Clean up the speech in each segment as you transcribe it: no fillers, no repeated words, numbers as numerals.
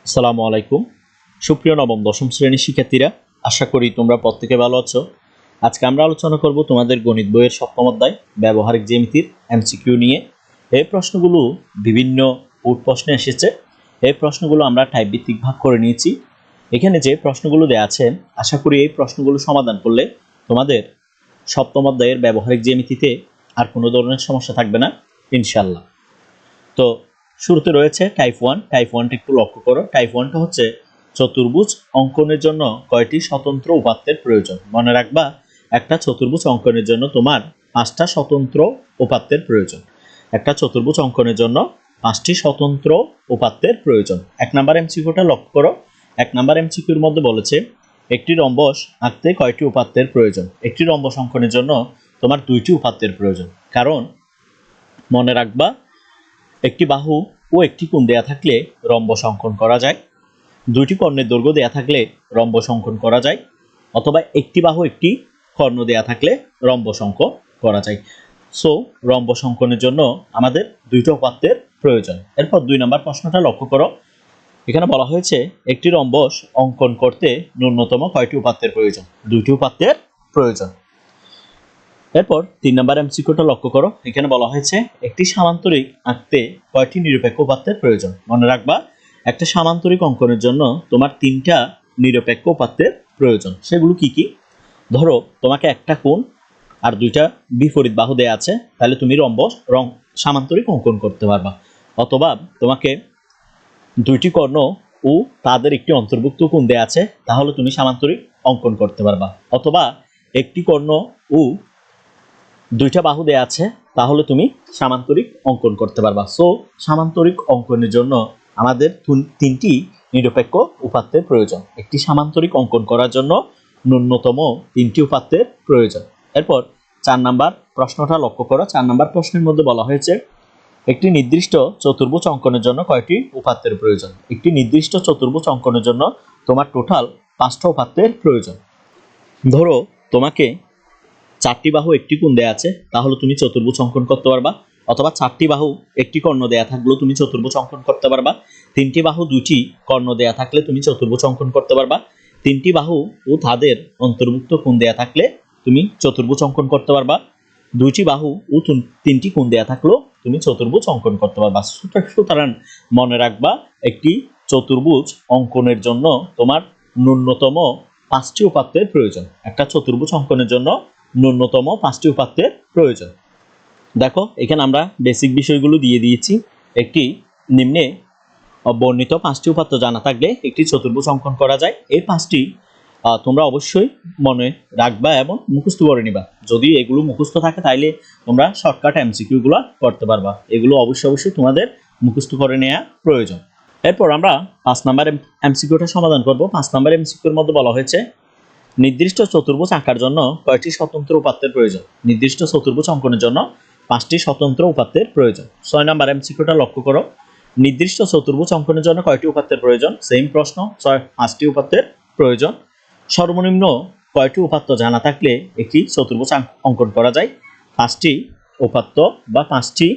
আসসালামু আলাইকুম। সুপ্রিয় নবম দশম শ্রেণীর শিক্ষার্থীরা, আশা করি তোমরা প্রত্যেকে ভালো আছো। আজকে আমরা আলোচনা করব তোমাদের গণিত বইয়ের সপ্তম অধ্যায় ব্যবহারিক জ্যামিতির এমসিকিউ নিয়ে। এই প্রশ্নগুলো বিভিন্ন বোর্ড প্রশ্নে এসেছে। এই প্রশ্নগুলো আমরা টাইপ ভিত্তিক ভাগ করে নিয়েছি। এখানে যে প্রশ্নগুলো দেওয়া আছে, আশা করি এই প্রশ্নগুলো সমাধান করলে তোমাদের সপ্তম অধ্যায়ের ব্যবহারিক জ্যামিতিতে আর কোনো ধরনের সমস্যা থাকবে না ইনশাআল্লাহ। তো শুরুতে রয়েছে টাইপ 1। টাইপ 1টা একটু লক্ষ্য করো। টাইপ 1টা হচ্ছে চতুর্ভুজ অঙ্কনের জন্য কয়টি স্বতন্ত্র উপাত্তের প্রয়োজন। মনে রাখবা, একটা চতুর্ভুজ অঙ্কনের জন্য তোমার 5টা স্বতন্ত্র উপাত্তের প্রয়োজন। একটা চতুর্ভুজ অঙ্কনের জন্য 5টি স্বতন্ত্র উপাত্তের প্রয়োজন। 1 নাম্বার এমসিকিউটা লক্ষ্য করো। 1 নাম্বার এমসিকিউর মধ্যে বলেছে একটি রম্বস আঁকতে কয়টি উপাত্তের প্রয়োজন। একটি রম্বস অঙ্কনের জন্য তোমার 2টি উপাত্তের প্রয়োজন। কারণ মনে রাখবা, একটি বাহু ও একটি কোণ দেয়া থাকলে রম্বস অঙ্কন করা যায়। 2টি কর্ণের দৈর্ঘ্য দেয়া থাকলে রম্বস অঙ্কন করা যায়, অথবা একটি বাহু একটি কর্ণ দেয়া থাকলে রম্বস অঙ্কন করা যায়। সো রম্বস অঙ্কনের জন্য আমাদের 2টি উপাত্তের প্রয়োজন। এরপর 2 নম্বর প্রশ্নটা লক্ষ্য করো। এখানে বলা হয়েছে একটি রম্বস অঙ্কন করতে ন্যূনতম কয়টি উপাত্তের প্রয়োজন। 2টি উপাত্তের প্রয়োজন। এরপর 3 নম্বর এমসিকিউটা লক্ষ্য করো। এখানে বলা হয়েছে একটি সামান্তরিক আঁকতে কয়টি নিরপেক্ষ উপাত্তের প্রয়োজন। মনে রাখবা, একটা সামান্তরিক অঙ্কনের জন্য তোমার 3টা নিরপেক্ষ উপাত্তের প্রয়োজন। সেগুলো কি কি? ধরো তোমাকে একটা কোণ আর 2টা বিপরীত বাহু দেয়া আছে, তাহলে তুমি সামান্তরিক অঙ্কন করতে পারবা। অথবা তোমাকে 2টি কর্ণ ও তাদের একটি অন্তর্ভুক্ত কোণ দেয়া আছে, তাহলে তুমি সামান্তরিক অঙ্কন করতে পারবা। অথবা একটি কর্ণ ও 2টা বাহু দেয়া আছে, তাহলে তুমি সামান্তরিক অঙ্কন করতে পারবা। সো সামান্তরিক অঙ্কনের জন্য আমাদের 3টি নিরপেক্ষ উপাত্তের প্রয়োজন। একটি সামান্তরিক অঙ্কন করার জন্য ন্যূনতম 3টি উপাত্তের প্রয়োজন। এরপর 4 নাম্বার প্রশ্নটা লক্ষ্য করো। 4 নাম্বার প্রশ্নের মধ্যে বলা হয়েছে একটি নির্দিষ্ট চতুর্ভুজ অঙ্কনের জন্য কয়টি উপাত্তের প্রয়োজন। একটি নির্দিষ্ট চতুর্ভুজ অঙ্কনের জন্য তোমার টোটাল 5টা উপাত্তের প্রয়োজন। ধরো তোমাকে 4টি বাহু একটি কোণ দেয়া আছে, তাহলে তুমি চতুর্ভুজ অঙ্কন করতে পারবা। অথবা 4টি বাহু একটি কর্ণ দেয়া থাকলেও তুমি চতুর্ভুজ অঙ্কন করতে পারবা। 3টি বাহু 2টি কর্ণ দেয়া থাকলে তুমি চতুর্ভুজ অঙ্কন করতে পারবা। 3টি বাহু ও তাদের অন্তর্ভুক্ত কোণ দেয়া থাকলে তুমি চতুর্ভুজ অঙ্কন করতে পারবা। 2টি বাহু ও 3টি কোণ দেয়া থাকলেও তুমি চতুর্ভুজ অঙ্কন করতে পারবা। সুতরাং মনে রাখবা, একটি চতুর্ভুজ অঙ্কনের জন্য তোমার ন্যূনতম 5টি উপাত্তের প্রয়োজন। একটা চতুর্ভুজ অঙ্কনের জন্য ন্যূনতম 5টি উপাত্তের প্রয়োজন। দেখো, এখানে আমরা বেসিক বিষয়গুলো দিয়ে দিয়েছি। একটি নিম্নে বর্ণিত 5টি উপাত্ত জানা থাকলে একটি চতুর্ভুজ অঙ্কন করা যায়। এই 5টি তোমরা অবশ্যই মনে রাখবা এবং মুখস্থ করে নিবা। যদি এগুলো মুখস্থ থাকে তাহলে তোমরা শর্টকাট এমসিকিউগুলো করতে পারবা। এগুলো অবশ্যই তোমাদের মুখস্থ করে নেওয়া প্রয়োজন। এরপর আমরা 5 নাম্বার এমসিকিউটা সমাধান করব। 5 নাম্বার এমসিকিউর মধ্যে বলা হয়েছে নির্দিষ্ট চতুর্ভুজ আঁকার জন্য কয়টি স্বতন্ত্র উপাত্তের প্রয়োজন। নির্দিষ্ট চতুর্ভুজ অঙ্কনের জন্য 5টি স্বতন্ত্র উপাত্তের প্রয়োজন। 6 নাম্বার এমসিকিউটা লক্ষ্য করো। নির্দিষ্ট চতুর্ভুজ অঙ্কনের জন্য কয়টি উপাত্তের প্রয়োজন। সেম প্রশ্ন, 5টি উপাত্তের প্রয়োজন। সর্বনিম্ন কয়টি উপাত্ত জানা থাকলে একটি চতুর্ভুজ অঙ্কন করা যায়। 5টি উপাত্ত বা 5টি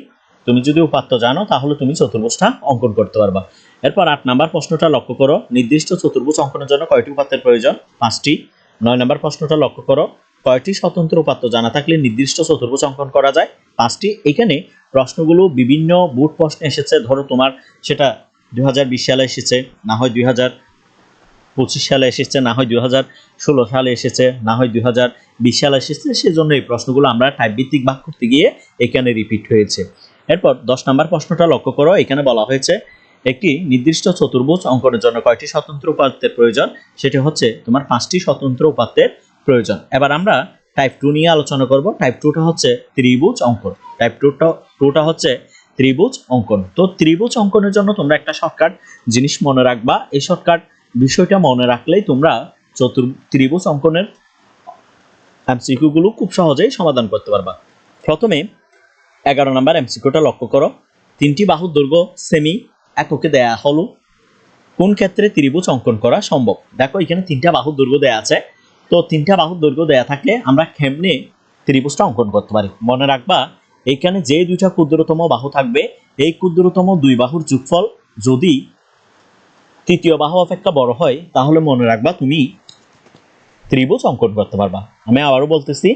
তুমি যদি উপাত্ত জানো, তাহলে তুমি চতুর্ভুজটা অঙ্কন করতে পারবা। এরপর 8 নাম্বার প্রশ্নটা লক্ষ্য করো। নির্দিষ্ট চতুর্ভুজ অঙ্কনের জন্য কয়টি উপাত্তের প্রয়োজন। 5টি। 9 নাম্বার প্রশ্নটা লক্ষ্য করো। কয়টি স্বতন্ত্র উপাত্ত জানা থাকলে নির্দিষ্ট চতুর্ভুজ অঙ্কন করা যায়। 5টি। এখানে প্রশ্নগুলো বিভিন্ন বোর্ড প্রশ্নে এসেছে। ধরো তোমার সেটা 2020 সালে এসেছে, না হয় 2025 সালে এসেছে, না হয় 2016 সালে এসেছে, না হয় 2020 সালে এসেছে। সেজন্য এই প্রশ্নগুলো আমরা টাইপ ভিত্তিক ভাগ করতে গিয়ে এখানে রিপিট হয়েছে। এরপর 10 নাম্বার প্রশ্নটা লক্ষ্য করো। এখানে বলা হয়েছে একটি নির্দিষ্ট চতুর্ভুজ অঙ্কনের জন্য কয়টি স্বতন্ত্র উপাত্তের প্রয়োজন। সেটা হচ্ছে তোমার 5টি স্বতন্ত্র উপাত্তের প্রয়োজন। এবার আমরা টাইপ 2 নিয়ে আলোচনা করব। টাইপ 2টা হচ্ছে ত্রিভুজ অঙ্কন। টাইপ 2টা হচ্ছে ত্রিভুজ অঙ্কন। তো ত্রিভুজ অঙ্কনের জন্য তোমরা একটা শর্টকাট জিনিস মনে রাখবা। এই শর্টকাট বিষয়টা মনে রাখলেই তোমরা ত্রিভুজ অঙ্কনের এমসিকিউ গুলো খুব সহজেই সমাধান করতে পারবা। প্রথমে 11 নাম্বার এমসিকিউটা লক্ষ্য করো। 3টি বাহুর দৈর্ঘ্য সেমি এককে দেয়া হলো, কোন ক্ষেত্রে ত্রিভুজ অঙ্কন করা সম্ভব। দেখো, এখানে 3টা বাহুর দৈর্ঘ্য দেয়া আছে। তো 3টা বাহুর দৈর্ঘ্য দেয়া থাকলে আমরা কেমনে ত্রিভুজটা অঙ্কন করতে পারি। মনে রাখবা, এখানে যে 2টা ক্ষুদ্রতম বাহু থাকবে, এই ক্ষুদ্রতম 2 বাহুর যোগফল যদি তৃতীয় বাহু অপেক্ষা বড় হয় তাহলে মনে রাখবা তুমি ত্রিভুজ অঙ্কন করতে পারবা। আমি আবারও বলতেছি,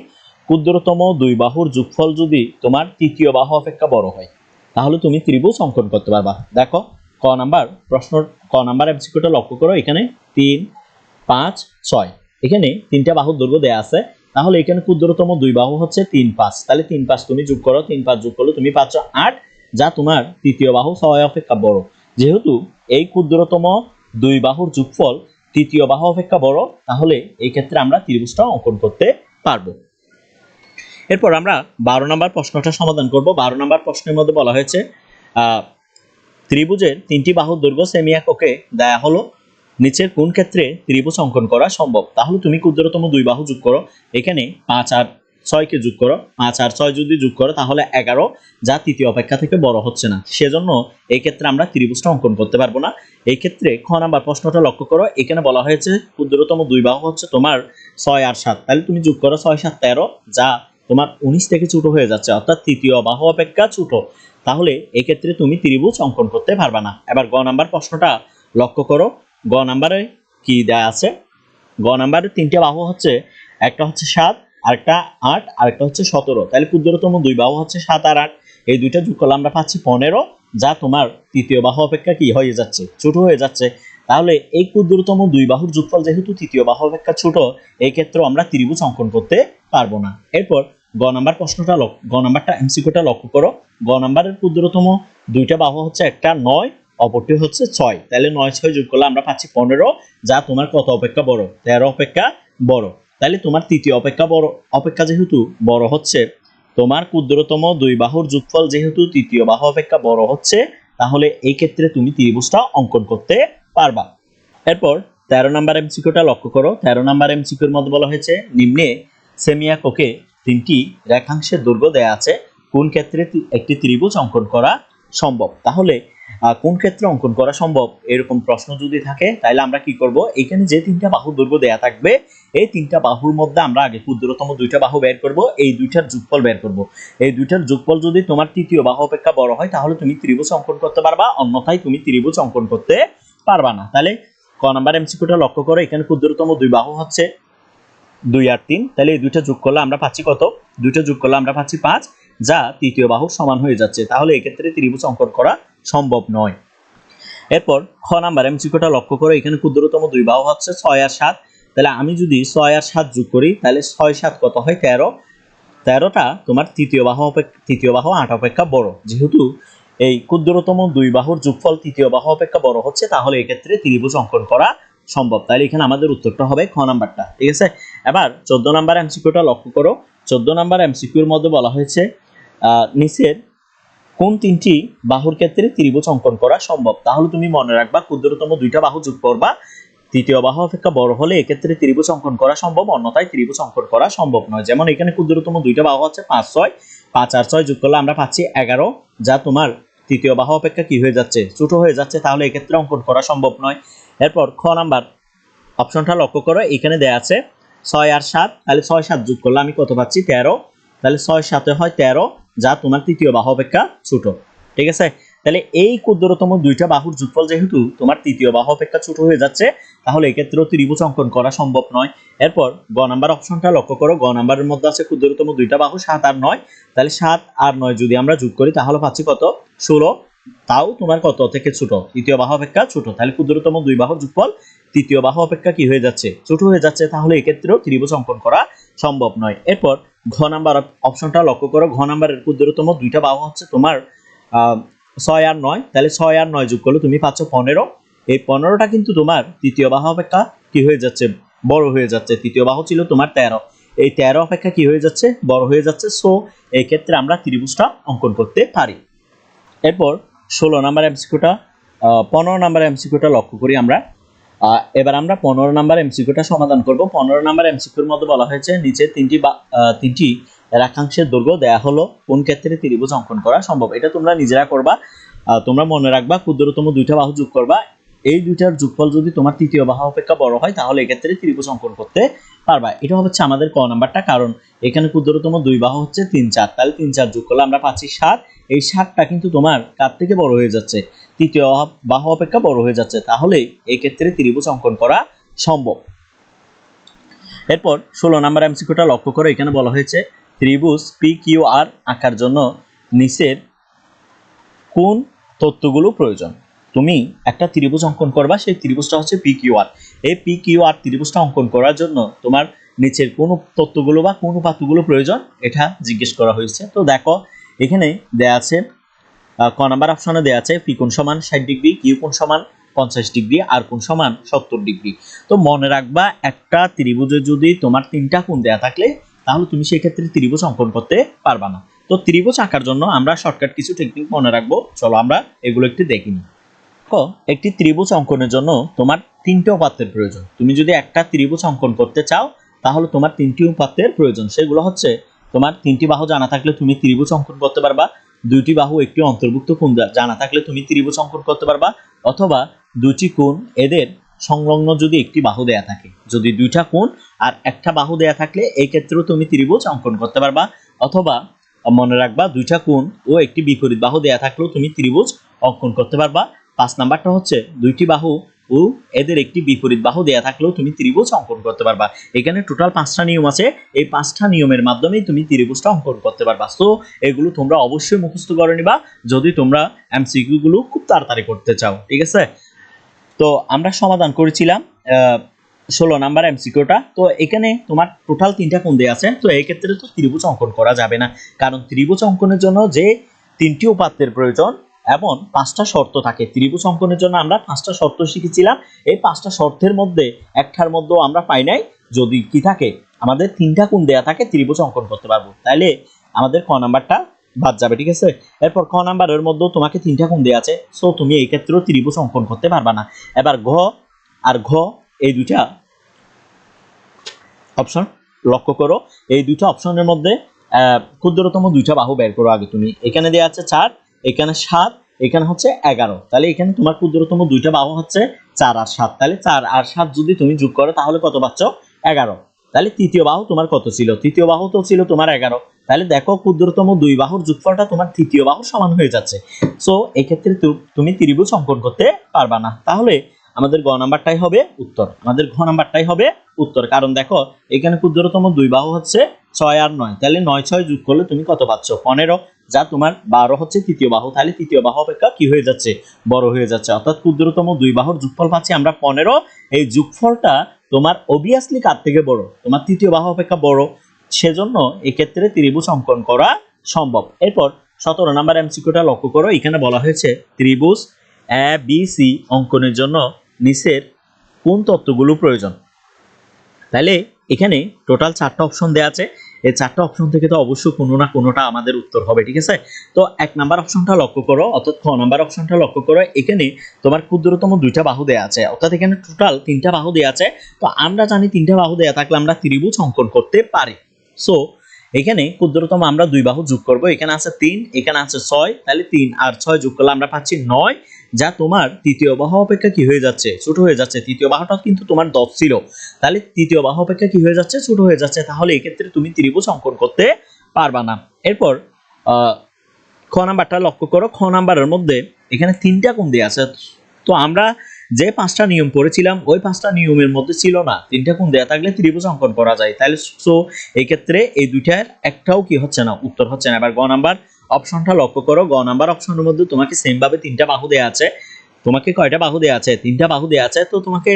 ক্ষুদ্রতম দুই বাহুর যোগফল যদি তোমার তৃতীয় বাহু অপেক্ষা বড় হয় তাহলে তুমি ত্রিভুজ অঙ্কন করতে পারবা। দেখো ক নাম্বার এমসিকিউটা লক্ষ্য করো, এখানে 3, 5, 6 এখানে তিনটা বাহুর দৈর্ঘ্য দেয়া আছে, তাহলে এখানে ক্ষুদ্রতম দুই বাহু হচ্ছে 3, 5, তাহলে 3, 5 তুমি যোগ করো, 3, 5 যোগ করলে তুমি পাচ্ছ 8, যা তোমার তৃতীয় বাহু 6 অপেক্ষা বড়। যেহেতু এই ক্ষুদ্রতম দুই বাহুর যোগফল তৃতীয় বাহু অপেক্ষা বড়, তাহলে এই ক্ষেত্রে আমরা ত্রিভুজটা অঙ্কন করতে পারবো। এরপর আমরা 12 নম্বর প্রশ্নটা সমাধান করব। 12 নম্বর প্রশ্নের মধ্যে বলা হয়েছে ত্রিভুজের তিনটি বাহুর দৈর্ঘ্য সেমি এককে দেয়া হলো, নিচের কোন ক্ষেত্রে ত্রিভুজ অঙ্কন করা সম্ভব? তাহলে তুমি ক্ষুদ্রতম দুই বাহু যোগ করো, এখানে 5 আর 6 কে যোগ করো, 5 আর 6 যদি যোগ করো তাহলে 11, যা তৃতীয় অপেক্ষা থেকে বড় হচ্ছে না, সেজন্য এই ক্ষেত্রে আমরা ত্রিভুজটা অঙ্কন করতে পারবো না। এই ক্ষেত্রে খ নাম্বার প্রশ্নটা লক্ষ্য করো, এখানে বলা হয়েছে ক্ষুদ্রতম দুই বাহু হচ্ছে তোমার 6 আর 7, তাহলে তুমি যোগ করো 6, 7, 13, যা তোমার 19 থেকে ছোট হয়ে যাচ্ছে, অর্থাৎ তৃতীয় বাহু অপেক্ষা ছোট, তাহলে এই ক্ষেত্রে তুমি ত্রিভুজ অঙ্কন করতে পারবে না। এবার গ নাম্বার প্রশ্নটা লক্ষ্য করো, গ নাম্বারে কি দেয়া আছে? গ নাম্বারে তিনটা বাহু হচ্ছে, একটা হচ্ছে 7, আরেকটা 8, আরেকটা হচ্ছে 17, তাহলে ক্ষুদ্রতম দুই বাহু হচ্ছে 7 আর 8, এই দুইটা যোগ করলে আমরা পাচ্ছি 15, যা তোমার তৃতীয় বাহু অপেক্ষা কি হয়ে যাচ্ছে? ছোট হয়ে যাচ্ছে। তাহলে এই ক্ষুদ্রতম দুই বাহুর যোগফল যেহেতু তৃতীয় বাহু অপেক্ষা ছোট, এই ক্ষেত্রে আমরা ত্রিভুজ অঙ্কন করতে পারবো না। এরপর গ নাম্বারটা এমসিকিউটা লক্ষ্য করো, গ নাম্বারের ক্ষুদ্রতম দুইটা বাহু হচ্ছে, একটা 9, অপরটি হচ্ছে 6, তাহলে 9, 6 যোগ করলে আমরা পাচ্ছি 15, যা তোমার কত অপেক্ষা বড়? 13 অপেক্ষা বড়। তাহলে তোমার তৃতীয় অপেক্ষা যেহেতু বড় হচ্ছে, তোমার ক্ষুদ্রতম দুই বাহুর যোগফল যেহেতু তৃতীয় বাহু অপেক্ষা বড় হচ্ছে, তাহলে এই ক্ষেত্রে তুমি ত্রিভুজটা অঙ্কন করতে পারবা। এরপর 13 নম্বর এমসিকিউটা লক্ষ্য করো, 13 নম্বর এমসিকিউর মধ্যে বলা হয়েছে নিম্নে সেমি এককে তিনটি রেখাংশের দৈর্ঘ্য দেয়া আছে, কোন ক্ষেত্রে একটি ত্রিভুজ অঙ্কন করা সম্ভব? তাহলে কোন ক্ষেত্রে অঙ্কন করা সম্ভব এরকম প্রশ্ন যদি থাকে, তাহলে আমরা কি করব, এখানে যে তিনটা বাহুর দৈর্ঘ্য দেয়া থাকবে, এই তিনটা বাহুর মধ্যে আমরা আগে ক্ষুদ্রতম দুইটা বাহু বের করব, এই দুইটার যোগফল বের করব। এই দুইটার যোগফল যদি তোমার তৃতীয় বাহু অপেক্ষা বড় হয় তাহলে তুমি ত্রিভুজ অঙ্কন করতে পারবা, অন্যথায় তুমি ত্রিভুজ অঙ্কন করতে পারবা না। তাহলে ক নাম্বার এমসিকিউটা লক্ষ্য করো, এখানে ক্ষুদ্রতম দুই বাহু হচ্ছে 2 আর 3, তাহলে এই দুইটা যোগ করলে আমরা পাচ্ছি কত? দুইটা যোগ করলে আমরা পাচ্ছি 5, যা তৃতীয় বাহুর সমান হয়ে যাচ্ছে, তাহলে এই ক্ষেত্রে ত্রিভুজ অঙ্কন করা সম্ভব নয়। এরপর খ নাম্বার এমসিকিউটা লক্ষ্য করো, এখানে ক্ষুদ্রতম দুই বাহু হচ্ছে 6 আর 7, তাহলে আমি যদি 6 আর 7 যোগ করি তাহলে 6, 7 কত হয়? 13, 13টা তোমার তৃতীয় বাহু 8 অপেক্ষা বড়, যেহেতু এই ক্ষুদ্রতম দুই বাহুর যোগফল তৃতীয় বাহু অপেক্ষা বড় হচ্ছে, তাহলে এই ক্ষেত্রে ত্রিভুজ অঙ্কন করা সম্ভব। তাহলে এখানে আমাদের উত্তরটা হবে খ নাম্বারটা, ঠিক আছে। এবার 14 নাম্বার এমসিকিউটা লক্ষ্য করো, 14 নাম্বার এমসিকিউর মধ্যে বলা হয়েছে নিচের কোন তিনটি বাহুর ক্ষেত্রে ত্রিভুজ অঙ্কন করা সম্ভব? তাহলে তুমি মনে রাখবা ক্ষুদ্রতম দুইটা বাহু যোগ করবা, তৃতীয় বাহু অপেক্ষা বড় হলে এক্ষেত্রে ত্রিভুজ অঙ্কন করা সম্ভব, অন্যথায় ত্রিভুজ অঙ্কন করা সম্ভব নয়। যেমন এখানে ক্ষুদ্রতম দুইটা বাহু আছে 5, 6, 5 আর 6 যোগ করলে আমরা পাচ্ছি 11, যা তোমার তৃতীয় বাহু অপেক্ষা কি হয়ে যাচ্ছে? ছোট হয়ে যাচ্ছে, তাহলে এক্ষেত্রে অঙ্কন করা সম্ভব নয়। এরপর খ নাম্বার অপশনটা লক্ষ্য করো, এখানে দেয়া আছে 6 আর 7, তাহলে 6, 7 যোগ করলে আমি কত পাচ্ছি? 13, তাহলে 6, 7 হয় 13, যা তোমার তৃতীয় বাহু অপেক্ষা ছোট, ঠিক আছে। তাহলে এই ক্ষুদ্রতম দুইটা বাহুর যোগফল যেহেতু তোমার তৃতীয় বাহু অপেক্ষা ছোট হয়ে যাচ্ছে, তাহলে এক্ষেত্রেও ত্রিভুজ অঙ্কন করা সম্ভব নয়। এরপর গ নাম্বার অপশনটা লক্ষ্য করো, গ নাম্বারের মধ্যে আছে ক্ষুদ্রতম দুইটা বাহু 7 আর 9, তাহলে 7 আর 9 যদি আমরা যোগ করি তাহলে পাচ্ছি কত? 16, তাও তোমার কত থেকে ছোট? তৃতীয় বাহু অপেক্ষা ছোট, তাহলে ক্ষুদ্রতম দুই বাহুর যোগফল তৃতীয় বাহু অপেক্ষা কি হয়ে যাচ্ছে? ছোট হয়ে যাচ্ছে, তাহলে এক্ষেত্রেও ত্রিভুজ অঙ্কন করা সম্ভব নয়। এরপর ঘ নাম্বার অপশনটা লক্ষ্য করো, ঘ নাম্বারের ক্ষুদ্রতম দুইটা বাহু হচ্ছে তোমার 6 আর 9, তাহলে 6 আর 9 যোগ করলে তুমি পাচ্ছ 15, এই 15টা কিন্তু তোমার তৃতীয় বাহু অপেক্ষা কি হয়ে যাচ্ছে? বড় হয়ে যাচ্ছে। তৃতীয় বাহু ছিল তোমার 13, এই 13 অপেক্ষা কি হয়ে যাচ্ছে? বড় হয়ে যাচ্ছে। সো এই ক্ষেত্রে আমরা ত্রিভুজটা অঙ্কন করতে পারি। এরপর 16 নাম্বার এমসিকিউটা 15 নাম্বার এমসিকিউটা লক্ষ্য করি আমরা। এবার আমরা 15 নাম্বার এমসিকিউটা সমাধান করব। 15 নাম্বার এমসিকিউর মধ্যে বলা হয়েছে নিচে তিনটি রেখাংশের দৈর্ঘ্য দেয়া হলো, কোন ক্ষেত্রে ত্রিভুজ অঙ্কন করা সম্ভব? এটা তোমরা নিজেরা করবা। তোমরা মনে রাখবা ক্ষুদ্রতম দুইটা বাহু যোগ করবা, এই দুইটার যোগফল যদি তোমার তৃতীয় বাহু অপেক্ষা বড় হয় তাহলে এক্ষেত্রে ত্রিভুজ অঙ্কন করতে পারবা। এটা হচ্ছে আমাদের ক নাম্বারটা, কারণ এখানে ক্ষুদ্রতম দুই বাহু হচ্ছে 3, 4, তাহলে 3, 4 যোগ করলে আমরা পাচ্ছি 7, এই 7টা কিন্তু তোমার কার থেকে বড় হয়ে যাচ্ছে? তৃতীয় বাহু অপেক্ষা বড় হয়ে যাচ্ছে, তাহলে এই ক্ষেত্রে ত্রিভুজ অঙ্কন করা সম্ভব। এরপর 16 নম্বর এমসিকিউটা লক্ষ্য করো, এখানে বলা হয়েছে ত্রিভুজ PQR আঁকার জন্য নিচের কোন তথ্যগুলো প্রয়োজন। তুমি একটা ত্রিভুজ অঙ্কন করবা, সেই ত্রিভুজটা হচ্ছে PQR। এই PQR ত্রিভুজটা অঙ্কন করার জন্য তোমার নিচের কোন তথ্যগুলো বা কোন উপাত্তগুলো প্রয়োজন এটা জিজ্ঞেস করা হয়েছে। তো দেখো এখানে দেয়া আছে, ক নাম্বার অপশনে দেয়া আছে পি কোণ সমান 60 ডিগ্রি, কিউ কোণ সমান 50 ডিগ্রি, আর কোণ সমান 70 ডিগ্রি। তো মনে রাখবা একটা ত্রিভুজে যদি তোমার তিনটা কোণ দেয়া থাকলে তাহলে তুমি সেই ক্ষেত্রে ত্রিভুজ অঙ্কন করতে পারবা না। তো ত্রিভুজ আঁকার জন্য আমরা শর্টকাট কিছু টেকনিক মনে রাখবো, চলো আমরা এগুলো একটু দেখি। একটি ত্রিভুজ অঙ্কনের জন্য তোমার তিনটে উপাত্তের প্রয়োজন। তুমি যদি একটা ত্রিভুজ অঙ্কন করতে চাও তাহলে তোমার তিনটি উপাত্তের প্রয়োজন। সেগুলো হচ্ছে তোমার তিনটি বাহু জানা থাকলে তুমি ত্রিভুজ অঙ্কন করতে পারবা, দুইটি বাহু একটি অন্তর্ভুক্ত কোণ জানা থাকলে তুমি ত্রিভুজ অঙ্কন করতে পারবা, অথবা দুটি কোণ এদের সংলগ্ন যদি একটি বাহু দেয়া থাকে। যদি দুইটা কোণ আর একটা বাহু দেয়া থাকলে এই ক্ষেত্রেও তুমি ত্রিভুজ অঙ্কন করতে পারবা, অথবা মনে রাখবা দুইটা কোণ ও একটি বিপরীত বাহু দেয়া থাকলেও তুমি ত্রিভুজ অঙ্কন করতে পারবা। 5 নাম্বারটা হচ্ছে দুইটি বাহু ও এদের একটি বিপরীত বাহু দেয়া থাকলেও তুমি ত্রিভুজ অঙ্কন করতে পারবা। এখানে টোটাল 5টা নিয়ম আছে, এই 5টা নিয়মের মাধ্যমেই তুমি ত্রিভুজটা অঙ্কন করতে পারবা। সো এগুলো তোমরা অবশ্যই মুখস্থ করে নিবা যদি তোমরা এমসিকিউ গুলো খুব তাড়াতাড়ি করতে চাও, ঠিক আছে। তো আমরা সমাধান করেছিলাম 16 নাম্বার এমসিকিউটা। তো এখানে তোমার টোটাল 3টা কোণ দেয়া আছে, তো এই ক্ষেত্রে তো ত্রিভুজ অঙ্কন করা যাবে না, কারণ ত্রিভুজ অঙ্কনের জন্য যে 3টি উপাত্তের প্রয়োজন এবং 5টা শর্ত থাকে। ত্রিভুজ অঙ্কনের জন্য আমরা 5টা শর্ত শিখেছিলাম, এই 5টা শর্তের মধ্যে একটার মধ্যেও আমরা পাই নাই। যদি কি থাকে, আমাদের 3টা কোণ দেয়া থাকে ত্রিভুজ অঙ্কন করতে পারবো, তাইলে আমাদের ক নাম্বারটা বাদ যাবে, ঠিক আছে। এরপর খ নাম্বারের মধ্যেও তোমাকে 3টা কোণ দেয়া আছে, সো তুমি এই ক্ষেত্রেও ত্রিভুজ অঙ্কন করতে পারবা না। এবার ঘ আর ঘ এই দুইটা অপশন লক্ষ্য করো, এই দুইটা অপশনের মধ্যে ক্ষুদ্রতম দুইটা বাহু বের করো আগে তুমি। এখানে দেয়া আছে 4, এখানে 7, এখানে হচ্ছে 11, তাহলে এখানে তোমার ক্ষুদ্রতম দুইটা বাহু হচ্ছে 4 আর 7, তাহলে 4 আর 7 যদি তুমি যোগ করো তাহলে কত পাচ্ছ? 11। তাহলে তৃতীয় বাহু তোমার কত ছিল? তৃতীয় বাহু তো ছিল তোমার 11। তাহলে দেখো ক্ষুদ্রতম দুই বাহুর যোগফলটা তোমার তৃতীয় বাহুর সমান হয়ে যাচ্ছে। সো এই ক্ষেত্রে তুমি ত্রিভুজ অঙ্কন করতে পারবা না, তাহলে আমাদের গ নাম্বারটাই হবে উত্তর, আমাদের ঘ নাম্বারটাই হবে উত্তর। কারণ দেখো এখানে ক্ষুদ্রতম দুই বাহু হচ্ছে 6 আর 9, তাহলে 9 6 যোগ করলে তুমি কত পাচ্ছ? 15, যা তোমার 12 হচ্ছে তৃতীয় বাহু, তাহলে তৃতীয় বাহু অপেক্ষা কি হয়ে যাচ্ছে? বড় হয়ে যাচ্ছে, অর্থাৎ ক্ষুদ্রতম দুই বাহুর যোগফল পাচ্ছি আমরা 15। এই যোগফলটা তোমার অবভিয়াসলি কার থেকে বড়? তোমার তৃতীয় বাহু অপেক্ষা বড়, সেজন্য এই ক্ষেত্রে ত্রিভুজ অঙ্কন করা সম্ভব। এরপর 17 নাম্বার এমসিকিউটা লক্ষ্য করো, এখানে বলা হয়েছে ত্রিভুজ ABC অঙ্কনের জন্য নিচের কোন তত্ত্বগুলো প্রয়োজন। তাহলে এখানে টোটাল 4টা অপশন দেওয়া আছে, এই 4টা অপশন থেকে তো অবশ্যই কোনো না কোনোটা আমাদের উত্তর হবে, ঠিক আছে। তো 1 নাম্বার অপশনটা লক্ষ্য করো, অর্থাৎ খ নাম্বার অপশনটা লক্ষ্য করো, এখানে তোমার ক্ষুদ্রতম দুইটা বাহু দেওয়া আছে, অর্থাৎ এখানে টোটাল 3টা বাহু দেওয়া আছে। তো আমরা জানি 3টা বাহু দেওয়া থাকলে আমরা ত্রিভুজ অঙ্কন করতে পারি। সো এখানে ক্ষুদ্রতম আমরা দুই বাহু যোগ করব, এখানে আছে 3, এখানে আছে 6, তাহলে 3 আর 6 যোগ করলে আমরা পাচ্ছি 9, যা তোমার তৃতীয় বাহু অপেক্ষা কি হয়ে যাচ্ছে? ছোট হয়ে যাচ্ছে। তৃতীয় বাহুটা কিন্তু তোমার 10 ছিল, তাহলে তৃতীয় বাহু অপেক্ষা কি হয়ে যাচ্ছে? ছোট হয়ে যাচ্ছে, তাহলে এই ক্ষেত্রে তুমি ত্রিভুজ অঙ্কন করতে পারবা না। এরপর খ নাম্বারটা লক্ষ্য করো, খ নাম্বারের মধ্যে এখানে 3টা কোণ দেয়া আছে। তো আমরা যে 5টা নিয়ম পড়েছিলাম ওই 5টা নিয়মের মধ্যে ছিল না 3টা কোণ দেয়া থাকলে ত্রিভুজ অঙ্কন করা যায়, তাহলে সো এই ক্ষেত্রে এই দুইটার একটাও কি হচ্ছে না? উত্তর হচ্ছে না। এবার গ নাম্বার অপশনটা লক্ষ্য করো, গ নাম্বার অপশনের মধ্যে তোমাকে সেম ভাবে 3টা বাহু দেয়া আছে। তোমাকে কয়টা বাহু দেয়া আছে? 3টা বাহু দেয়া আছে। তো তোমাকে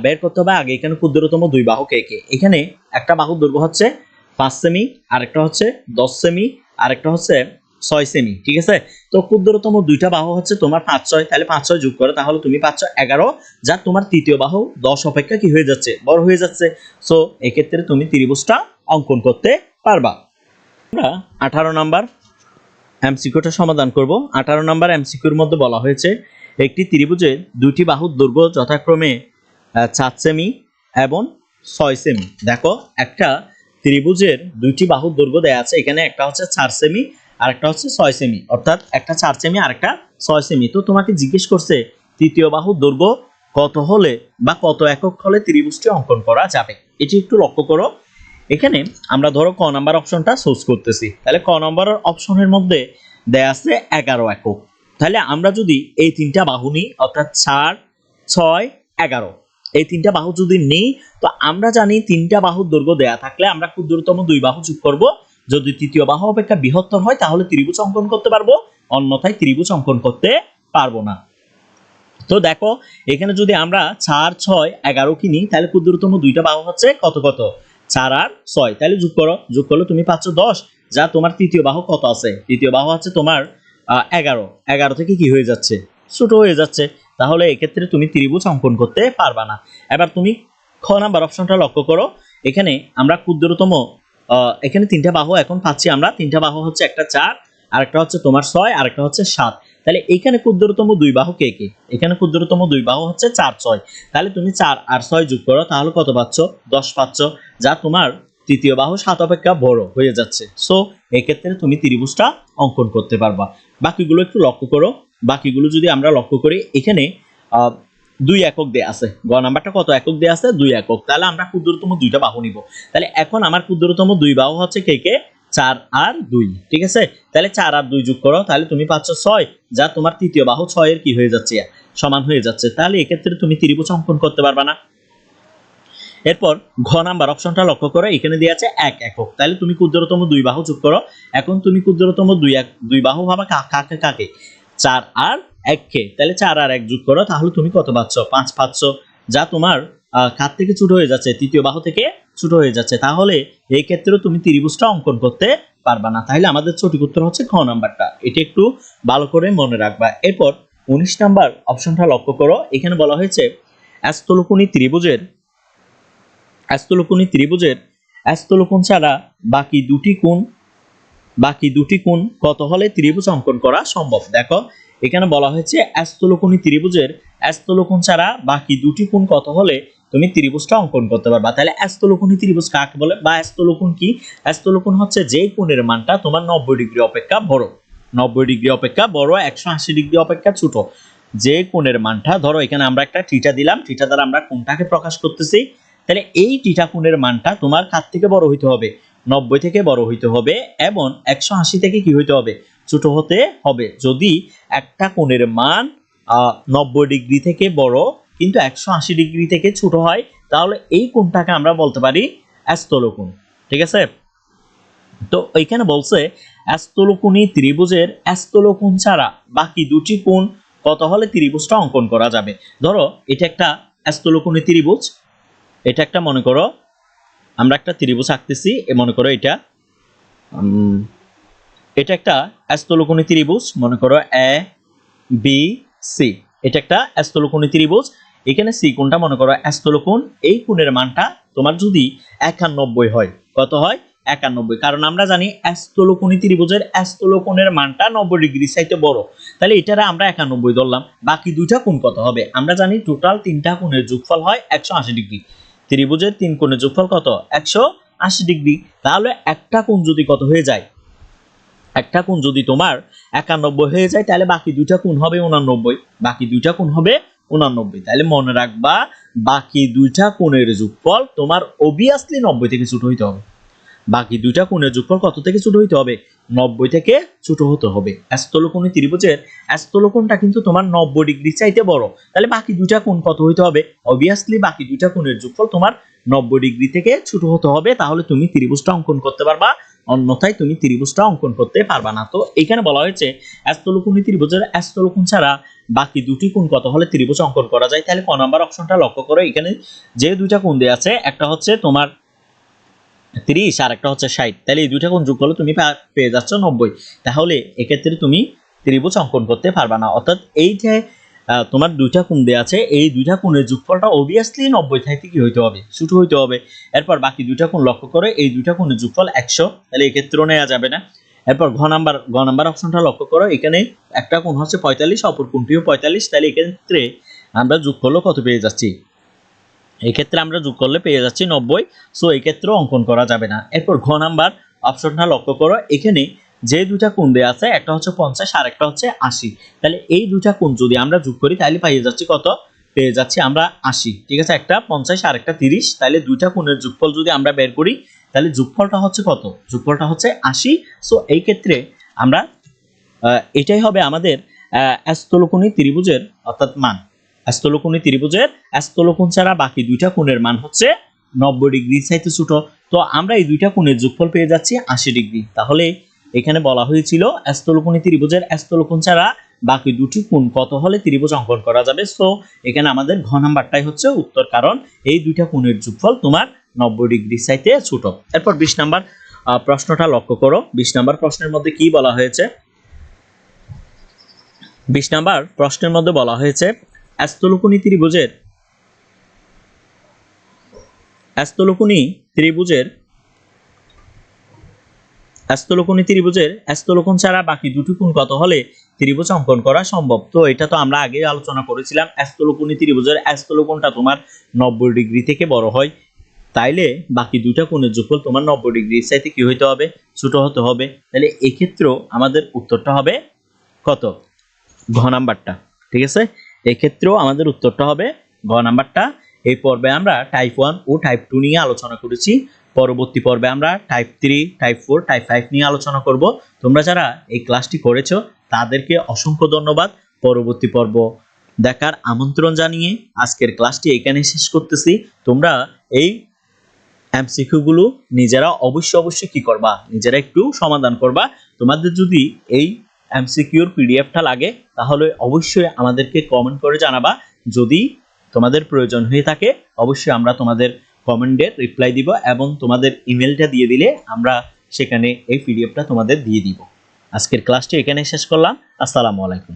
বের করতে হবে আগে এখানে ক্ষুদ্রতম দুই বাহু কে কে। এখানে একটা বাহুর দৈর্ঘ্য হচ্ছে 5 সেমি, আরেকটা হচ্ছে 10 সেমি, আরেকটা হচ্ছে 6 সেমি, ঠিক আছে। তো ক্ষুদ্রতম দুইটা বাহু হচ্ছে তোমার 5 6, তাহলে 5 6 যোগ করো তাহলে তুমি পাচ্ছ 11, যা তোমার তৃতীয় বাহু 10 অপেক্ষা কি হয়ে যাচ্ছে? বড় হয়ে যাচ্ছে। সো এই ক্ষেত্রে তুমি ত্রিভুজটা অঙ্কন করতে পারবা। আমরা 18 নাম্বার এমসিকিউটা সমাধান করব। 18 নাম্বার এমসিকিউর মধ্যে বলা হয়েছে একটি ত্রিভুজের দুইটি বাহুর দৈর্ঘ্য যথাক্রমে 4 সেমি এবং 6 সেমি। দেখো একটা ত্রিভুজের দুইটি বাহুর দৈর্ঘ্য দেয়া আছে, এখানে একটা হচ্ছে 4 সেমি আর একটা হচ্ছে 6 সেমি, অর্থাৎ একটা 4 সেমি আর একটা 6 সেমি। তো তোমাকে জিজ্ঞেস করছে তৃতীয় বাহুর দৈর্ঘ্য কত হলে বা কত একক হলে ত্রিভুজটি অঙ্কন করা যাবে। এটি একটু লক্ষ্য করো, এখানে আমরা ধরো ক নাম্বার অপশনটা চুজ করতেছি, তাহলে ক নাম্বার অপশনের মধ্যে দেয়া আছে 11 একক। তাহলে আমরা যদি এই তিনটা বাহু নিই, অর্থাৎ 4, 6, 11, এই তিনটা বাহু যদি নেই, তো আমরা জানি তিনটা বাহুর দৈর্ঘ্য দেয়া থাকলে আমরা ক্ষুদ্রতম দুই বাহু যোগ করব। যদি তৃতীয় বাহু অপেক্ষা বৃহত্তর হয় তাহলে ত্রিভুজ অঙ্কন করতে পারবো, অন্যথায় ত্রিভুজ অঙ্কন করতে পারবো না। তো দেখো এখানে যদি আমরা 4, 6, 11 কিনি, তাহলে ক্ষুদ্রতম দুইটা বাহু হচ্ছে কত কত, 4 আর 6, তাহলে যোগ করো, যোগ করলে তুমি পাচ্ছ 10। যা তোমার তৃতীয় বাহু কত আছে, তৃতীয় বাহু আছে তোমার 11, 11 থেকে কি হয়ে যাচ্ছে, ছোট হয়ে যাচ্ছে। তাহলে এক্ষেত্রে তুমি ত্রিভুজ অঙ্কন করতে পারবা না। এবার তুমি খ নাম্বার অপশনটা লক্ষ্য করো, এখানে আমরা ক্ষুদ্রতম এখানে তিনটা বাহু এখন পাচ্ছি আমরা, তিনটা বাহু হচ্ছে একটা 4, আরেকটা হচ্ছে তোমার 6, আরেকটা হচ্ছে 7। তাহলে এখানে ক্ষুদ্রতম দুই বাহু কে কে, এখানে ক্ষুদ্রতম দুই বাহু হচ্ছে 4, 6। তাহলে তুমি 4 আর 6 যোগ করো, তাহলে কত পাচ্ছ, 10 পাচ্ছ, যা তোমার তৃতীয় বাহু 7 অপেক্ষা বড় হয়ে যাচ্ছে। সো এই ক্ষেত্রে তুমি ত্রিভুজটা অঙ্কন করতে পারবা। বাকিগুলো একটু লক্ষ্য করো, বাকিগুলো যদি আমরা লক্ষ্য করি, এখানে 2 একক দেয়া আছে, গ নাম্বারটা কত একক দেয়া আছে, 2 একক। তাহলে আমরা ক্ষুদ্রতম দুইটা বাহু নিব। তাহলে এখন আমার ক্ষুদ্রতম দুই বাহু হচ্ছে কে কে, 4 আর 2, ঠিক আছে। তাহলে 4 আর 2 যোগ করো, তাহলে তুমি পাচ্ছ 6, যা তোমার তৃতীয় বাহু 6 এর কি হয়ে যাচ্ছে, সমান হয়ে যাচ্ছে। তাহলে এক্ষেত্রে তুমি ত্রিভুজ অঙ্কন করতে পারবা না। এরপর ঘ নাম্বার অপশনটা লক্ষ্য করো, এখানে দেয়া আছে 1 একক। তাহলে তুমি ক্ষুদ্রতম দুই বাহু যোগ করো। এখন তুমি ক্ষুদ্রতম দুই বাহু ভাবা কাকে কাকে, 4 আর 1 কে। তাহলে 4 আর 1 যোগ করো, তাহলে তুমি কত পাচ্ছ, 5 পাচ্ছ, যা তোমার কার থেকে ছোট হয়ে যাচ্ছে, তৃতীয় বাহু থেকে ছোট হয়ে যাচ্ছে। তাহলে এই ক্ষেত্রে তুমি ত্রিভুজটা অঙ্কন করতে পারবা না। তাহলে আমাদের সঠিক উত্তর হচ্ছে খ নাম্বারটা, এটা একটু ভালো করে মনে রাখবা। এরপর 19 নাম্বার অপশনটা লক্ষ্য করো, এখানে বলা হয়েছে স্থলকোণী ত্রিভুজের স্থলকোণ ছাড়া বাকি দুটি কোণ কত হলে ত্রিভুজ অঙ্কন করা সম্ভব। দেখো এখানে বলা হয়েছে স্থলকোণী ত্রিভুজের স্থলকোণ ছাড়া বাকি দুটি কোণ কত হলে তুমি ত্রিভুজটা অঙ্কন করতে পারবা। তাহলে স্থলকোণী ত্রিভুজ কাকে বলে, বা স্থলকোণ কি, স্থলকোণ হচ্ছে যে কোণের মানটা তোমার 90 ডিগ্রি অপেক্ষা বড়, 90 ডিগ্রি অপেক্ষা বড়, 180 ডিগ্রি অপেক্ষা ছোট, যে কোণের মানটা, ধরো এখানে আমরা একটা থিটা দিলাম, থিটা দ্বারা আমরা কোণটাকে প্রকাশ করতেছি। তাহলে এই থিটা কোণের মানটা তোমার কার থেকে বড় হইতে হবে, 90 থেকে বড় হইতে হবে, এবং 180 থেকে কি হইতে হবে, ছোট হতে হবে। যদি একটা কোণের মান 90 ডিগ্রি থেকে বড় কিন্তু 180 ডিগ্রি থেকে ছোট হয়, তাহলে এই কোণটাকে আমরা বলতে পারি স্থলকোণ, ঠিক আছে। তো এখানে বলছে স্থলকোণী ত্রিভুজের স্থলকোণ ছাড়া বাকি দুটি কোণ কত হলে ত্রিভুজটা অঙ্কন করা যাবে। ধরো এটা একটা স্থলকোণী ত্রিভুজ, এটা একটা মনে করো আমরা একটা ত্রিভুজ আঁকতেছি, মনে করো এটা একটা স্থলকোণী ত্রিভুজ, মনে করো এ বি সি, এটা একটা স্থলকোণী ত্রিভুজ। এখানে সি কোণটা মনে করো স্থলকোণ, এই কোণের মানটা তোমার যদি 91 হয়, কত হয়, 91, কারণ আমরা জানি স্থলকোণী ত্রিভুজের স্থলকোণের মানটা 90 ডিগ্রি চাইতে বড়। তাহলে এটারে আমরা 91 ধরলাম। বাকি দুইটা কোণ কত হবে, আমরা জানি টোটাল তিনটা কোণের যোগফল হয় 180 ডিগ্রি, ত্রিভুজের তিন কোণের যোগফল কত, 180 ডিগ্রি। তাহলে একটা কোণ যদি কত হয়ে যায়, একটা কোণ যদি তোমার 91 হয়ে যায়, তাহলে বাকি দুইটা কোণ হবে 89, বাকি দুইটা কোণ হবে 89। তাহলে মনে রাখবা বাকি দুইটা কোণের যোগফল তোমার অবভিয়াসলি 90 থেকে ছোট হইতে হবে। বাকি দুইটা কোণের যোগফল কত থেকে ছোট হইতে হবে, 90 থেকে ছোট হতে হবে। স্থলকোণী ত্রিভুজের স্থলকোণটা কিন্তু তোমার 90 ডিগ্রি চাইতে বড়, তাহলে বাকি দুইটা কোণ কত হইতে হবে, অবভিয়াসলি বাকি দুইটা কোণের যোগফল তোমার 90 ডিগ্রি থেকে ছোট হতে হবে। তাহলে তুমি ত্রিভুজটা অঙ্কন করতে পারবা, অন্যথায় তুমি ত্রিভুজটা অঙ্কন করতে পারবা না। তো এখানে বলা হয়েছে স্থলকোণী ত্রিভুজের স্থলকোণ ছাড়া বাকি দুটি কোণ কত হলে ত্রিভুজ অঙ্কন করা যায়। তাহলে ক নাম্বার অপশনটা লক্ষ্য করো, এখানে যে দুইটা কোণ দেয়া আছে, একটা হচ্ছে তোমার 30 আর একটা হচ্ছে 60, তাহলে এই দুইটা কোণ যোগ করলে তুমি পেয়ে যাচ্ছ 90। তাহলে এক্ষেত্রে তুমি ত্রিভুজ অঙ্কন করতে পারবা না। অর্থাৎ এই যে তোমার দুইটা কোণ দেয়া আছে, এই দুইটা কোণের যোগফলটা অবভিয়াসলি 90 থেকে কি হইতে হবে, ছোট হইতে হবে। এরপর বাকি দুইটা কোণ লক্ষ্য করে, এই দুইটা কোণের যোগফল 100, তাহলে এই ক্ষেত্রেও নেওয়া যাবে না। এরপর ঘ নাম্বার অপশনটা লক্ষ্য করো, এখানে একটা কোণ হচ্ছে 45, অপর কোণটিও 45, তাহলে এই ক্ষেত্রে আমরা যোগ করলে কত পেয়ে যাচ্ছি, এই ক্ষেত্রে আমরা যোগ করলে পেয়ে যাচ্ছি 90। সো এই ক্ষেত্রেও অঙ্কন করা যাবে না। এরপর ঘ নাম্বার অপশনটা লক্ষ্য করো, এখানে যে দুইটা কোণ দেয়া আছে, একটা হচ্ছে 50 আর একটা হচ্ছে 80, তাহলে এই দুইটা কোণ যদি আমরা যোগ করি তাহলে পেয়ে যাচ্ছি কত, পেয়ে যাচ্ছি আমরা 80, ঠিক আছে। একটা 50 আর একটা 30, তাহলে দুইটা কোণের যোগফল যদি আমরা বের করি তাহলে যোগফলটা হচ্ছে কত, যোগফলটা হচ্ছে 80। সো এই ক্ষেত্রে আমরা এটাই হবে আমাদের স্থলকোণী ত্রিভুজের অর্থাৎ মান, স্থলকোণী ত্রিভুজের স্থলকোণ ছাড়া বাকি দুইটা কোণের মান হচ্ছে 90 ডিগ্রির চাইতে ছোট। তো আমরা এই দুইটা কোণের যোগফল পেয়ে যাচ্ছি 80 ডিগ্রি। তাহলে এখানে বলা হয়েছিল স্থলকোণী ত্রিভুজের স্থলকোণ ছাড়া বাকি দুটি কোণ কত হলে ত্রিভুজ অঙ্কন করা যাবে। সো এখানে আমাদের ঘ নাম্বারটাই হচ্ছে উত্তর, কারণ এই দুইটা কোণের যোগফল তোমার 90 ডিগ্রির চাইতে ছোট। এরপর 20 নাম্বার প্রশ্নটা লক্ষ্য করো। 20 নাম্বার প্রশ্নের মধ্যে কি বলা হয়েছে? 20 নাম্বার প্রশ্নের মধ্যে বলা হয়েছে স্থলকোণী ত্রিভুজের স্থলকোণ ছাড়া বাকি দুটি কোণ কত হলে ত্রিভুজ অঙ্কন করা সম্ভব। তো এটা তো আমরা আগে আলোচনা করেছিলাম, স্থলকোণী ত্রিভুজের স্থলকোণটা তোমার 90 ডিগ্রি থেকে বড় হয়, তাইলে বাকি দুইটা কোণের যোগফল তোমার 90 ডিগ্রির চাইতে কি হইতে হবে? ছোট হতে হবে। তাহলে এই ক্ষেত্রেও আমাদের উত্তরটা হবে কত? ঘ নাম্বারটা। ঠিক আছে, এই ক্ষেত্রেও আমাদের উত্তরটা হবে ঘ নাম্বারটা। এই পর্বে আমরা টাইপ 1 ও টাইপ 2 নিয়ে আলোচনা করেছি। পরবর্তী পর্বে আমরা টাইপ 3, টাইপ 4, টাইপ 5 নিয়ে আলোচনা করব। তোমরা যারা এই ক্লাসটি করেছো তাদেরকে অসংখ্য ধন্যবাদ। পরবর্তী পর্ব দেখার আমন্ত্রণ জানিয়ে আজকের ক্লাসটি এখানে শেষ করতেছি। তোমরা এই এমসিকিউ গুলো নিজেরা অবশ্যই কি করবা? নিজেরা একটু সমাধান করবা। তোমাদের যদি এই এমসিকিউর পিডিএফটা লাগে তাহলে অবশ্যই আমাদেরকে কমেন্ট করে জানাবা। যদি তোমাদের প্রয়োজন হয়ে থাকে অবশ্যই আমরা তোমাদের কমেন্টের রিপ্লাই দিব এবং তোমাদের ইমেলটা দিয়ে দিলে আমরা সেখানে এই পিডিএফটা তোমাদের দিয়ে দিব। আজকের ক্লাসটি এখানে শেষ করলাম। আসসালামু আলাইকুম।